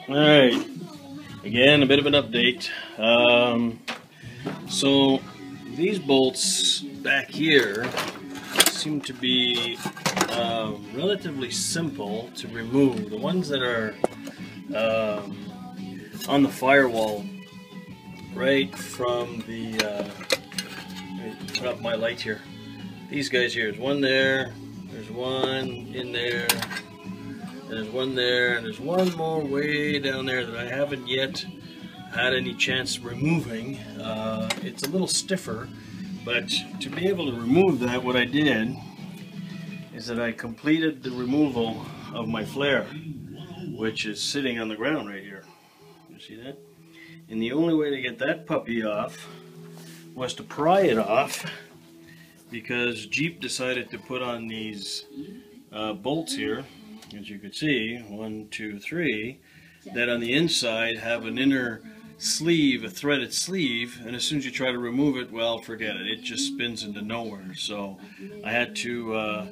Alright, again a bit of an update. So these bolts back here seem to be relatively simple to remove. The ones that are on the firewall right from the let me put up my light here. These guys here, there's one there, there's one in there, there's one there, and there's one more way down there that I haven't yet had any chance removing. It's a little stiffer, but to be able to remove that, what I did is that I completed the removal of my flare, which is sitting on the ground right here. You see that? And the only way to get that puppy off was to pry it off, because Jeep decided to put on these bolts here, as you can see, 1, 2, 3, that on the inside have an inner sleeve, a threaded sleeve, and as soon as you try to remove it, well, forget it. It just spins into nowhere. So I had to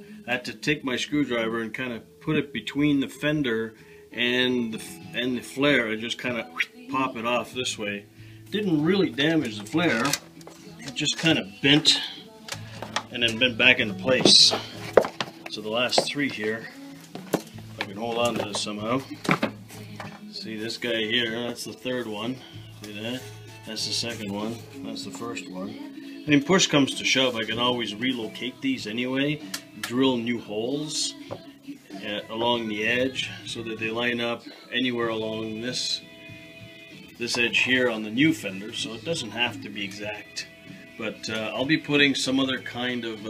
take my screwdriver and kind of put it between the fender and the flare. I just kind of pop it off this way. Didn't really damage the flare. It just kind of bent and then bent back into place. So the last 3 here, if I can hold on to this somehow. See this guy here, that's the 3rd one. See that? That's the 2nd one. That's the 1st one. I mean, push comes to shove, I can always relocate these anyway, drill new holes along the edge so that they line up anywhere along this edge here on the new fender, so it doesn't have to be exact. But I'll be putting some other kind of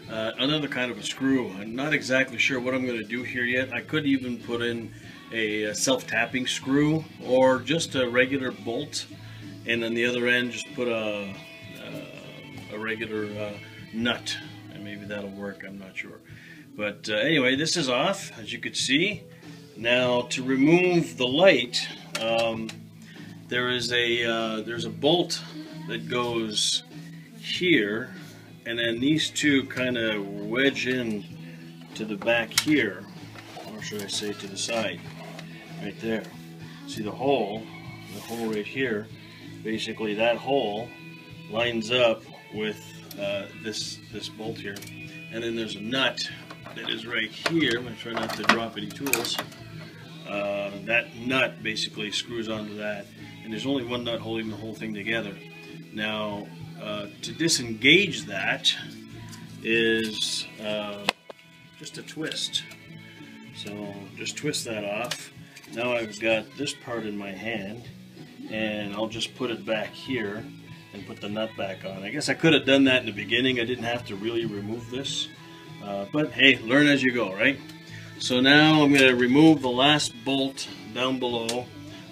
another kind of a screw. I'm not exactly sure what I'm going to do here yet. I could even put in a self-tapping screw or just a regular bolt, and on the other end just put a regular nut, and maybe that'll work. I'm not sure. But anyway, this is off, as you could see. Now to remove the light, there's a bolt that goes here, and then these two kind of wedge in to the back here, or should I say to the side, right there. See the hole right here, basically that hole lines up with this bolt here, and then there's a nut that is right here. I'm going to try not to drop any tools. That nut basically screws onto that, and there's only one nut holding the whole thing together. Now to disengage that is just a twist. So just twist that off. Now I've got this part in my hand, and I'll just put it back here and put the nut back on. I guess I could have done that in the beginning. I didn't have to really remove this, but hey, learn as you go, right? So now I'm going to remove the last bolt down below.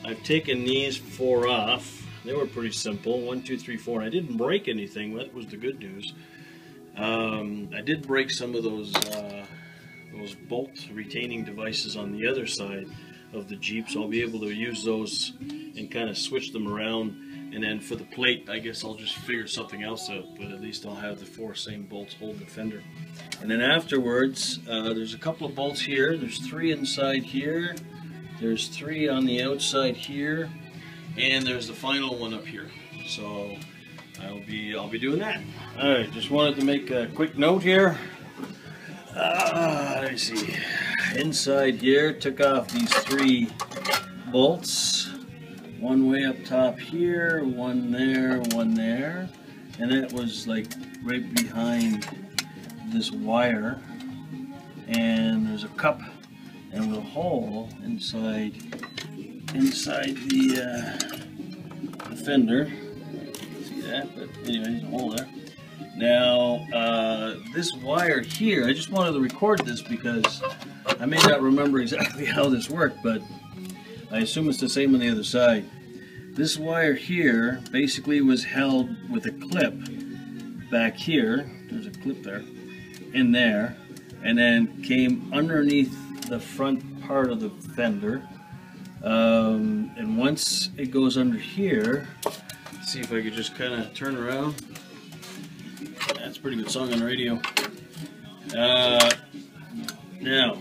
I've taken these 4 off. They were pretty simple, 1, 2, 3, 4. I didn't break anything. That was the good news. I did break some of those bolt retaining devices on the other side of the Jeep, so I'll be able to use those and kind of switch them around. And then for the plate, I guess I'll just figure something else out, but at least I'll have the 4 same bolts hold the fender. And then afterwards, there's a couple of bolts here. There's 3 inside here. There's 3 on the outside here, and there's the final one up here. So I'll be doing that. All right, just wanted to make a quick note here. Let me see. Inside here, took off these 3 bolts. One way up top here, one there, and that was like right behind this wire. And there's a cup and a hole inside the fender. See that? But anyway, there's a hole there. Now this wire here, I just wanted to record this because I may not remember exactly how this worked, but I assume it's the same on the other side. This wire here basically was held with a clip back here. There's a clip there, in there, and then came underneath the front part of the fender. And once it goes under here, let's see if I could just kind of turn around. That's a pretty good song on the radio. Now,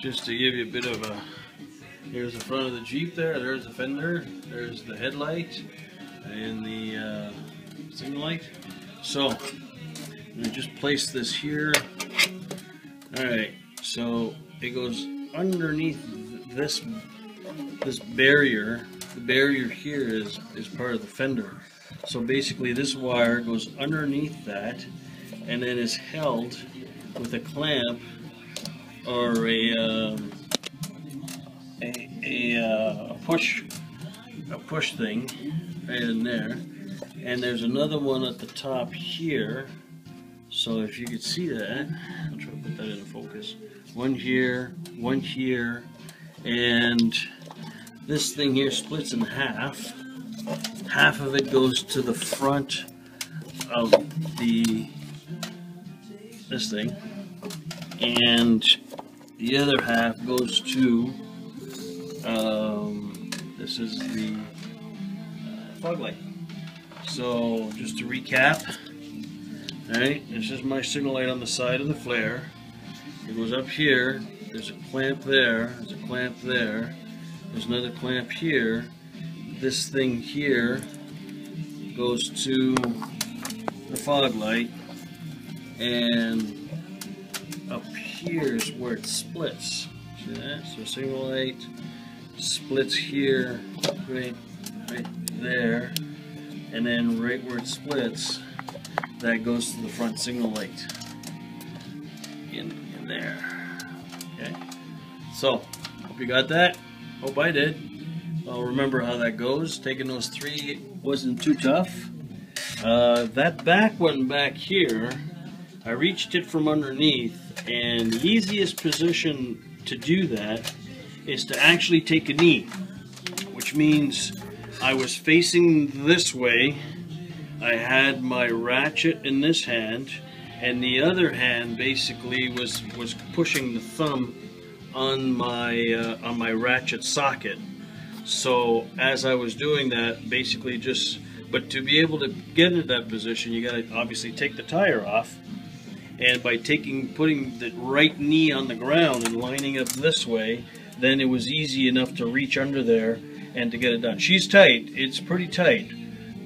just to give you a bit of a Here's the front of the Jeep there. There's the fender. There's the headlight and the signal light. So I'm going to just place this here. Alright, so it goes underneath this barrier. The barrier here is part of the fender. So basically this wire goes underneath that and then is held with a clamp or a push thing right in there. And there's another one at the top here. So if you could see that, I'll try to put that in focus. One here, and this thing here splits in half. Half of it goes to the front of this thing, and the other half goes to this is the fog light. So just to recap, alright, this is my signal light on the side of the flare. It goes up here, there's a clamp there, there's a clamp there, there's another clamp here. This thing here goes to the fog light, and up here is where it splits. See that? So signal light splits here, right there, and then right where it splits, that goes to the front signal light in there. Okay, so hope you got that. Hope I did. I'll remember how that goes. Taking those three wasn't too tough. That back one back here, I reached it from underneath, and the easiest position to do that is to actually take a knee, which means I was facing this way. I had my ratchet in this hand, and the other hand basically was pushing the thumb on my ratchet socket. So as I was doing that, basically but to be able to get into that position, you got to obviously take the tire off, and by putting the right knee on the ground and lining up this way, then it was easy enough to reach under there and to get it done. She's tight, it's pretty tight,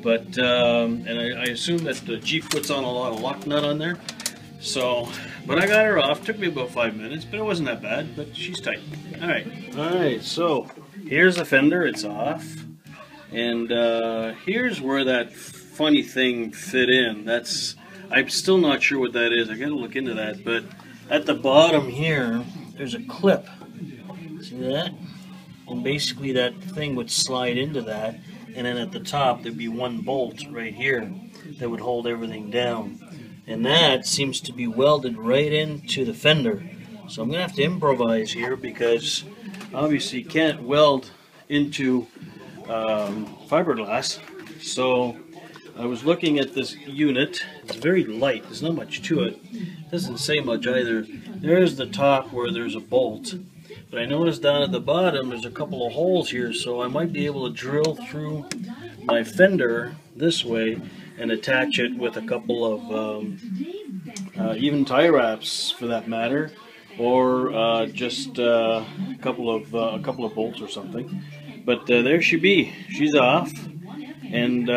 but and I assume that the Jeep puts on a lot of lock nut on there. So, but I got her off. Took me about 5 minutes, but it wasn't that bad. But she's tight. All right. So here's the fender. It's off, and here's where that funny thing fit in. I'm still not sure what that is. I got to look into that. But at the bottom here, there's a clip. See that? And basically that thing would slide into that, and then at the top there'd be one bolt right here that would hold everything down. And that seems to be welded right into the fender. So I'm going to have to improvise here, because obviously you can't weld into fiberglass. So I was looking at this unit. It's very light. There's not much to it. It doesn't say much either. There's the top where there's a bolt. But I noticed down at the bottom there's a couple of holes here, so I might be able to drill through my fender this way and attach it with a couple of even tie wraps, for that matter, or just a couple of bolts or something. But there she be. She's off, and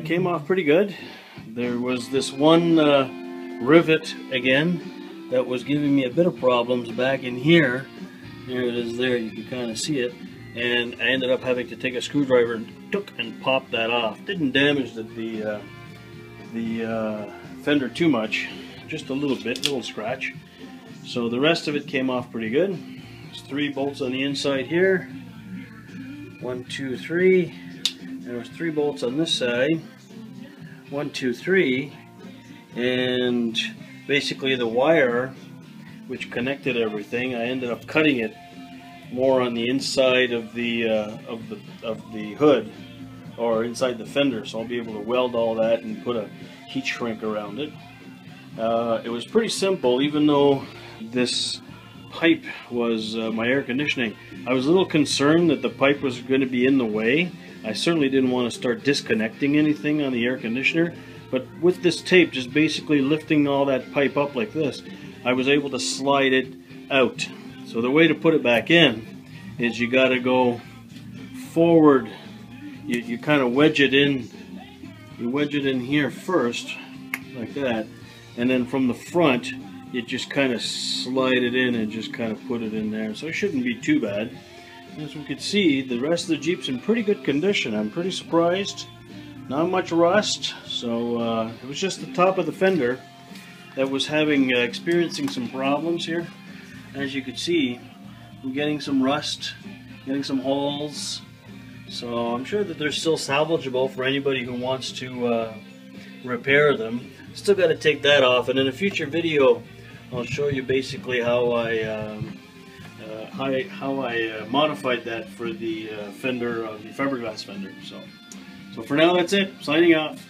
came off pretty good. There was this one rivet again that was giving me a bit of problems back in here. There it is. There you can kind of see it. And I ended up having to take a screwdriver and pop that off. Didn't damage the fender too much, just a little bit, little scratch. So the rest of it came off pretty good. There's 3 bolts on the inside here. 1, 2, 3. There was 3 bolts on this side. 1, 2, 3. And basically the wire which connected everything, I ended up cutting it more on the inside of the hood, or inside the fender, so I'll be able to weld all that and put a heat shrink around it. It was pretty simple, even though this pipe was my air conditioning. I was a little concerned that the pipe was going to be in the way. I certainly didn't want to start disconnecting anything on the air conditioner, but with this tape, just basically lifting all that pipe up like this, I was able to slide it out. So the way to put it back in is you got to go forward. You kind of wedge it in. You wedge it in here first, like that, and then from the front, you just kind of slide it in and just kind of put it in there. So it shouldn't be too bad. As we can see, the rest of the Jeep's in pretty good condition. I'm pretty surprised. Not much rust. So it was just the top of the fender that was experiencing some problems here. As you can see, I'm getting some rust, getting some holes. So I'm sure that they're still salvageable for anybody who wants to repair them. Still got to take that off, and in a future video I'll show you basically how I modified that for the fender, the fiberglass fender. So for now, that's it. Signing off.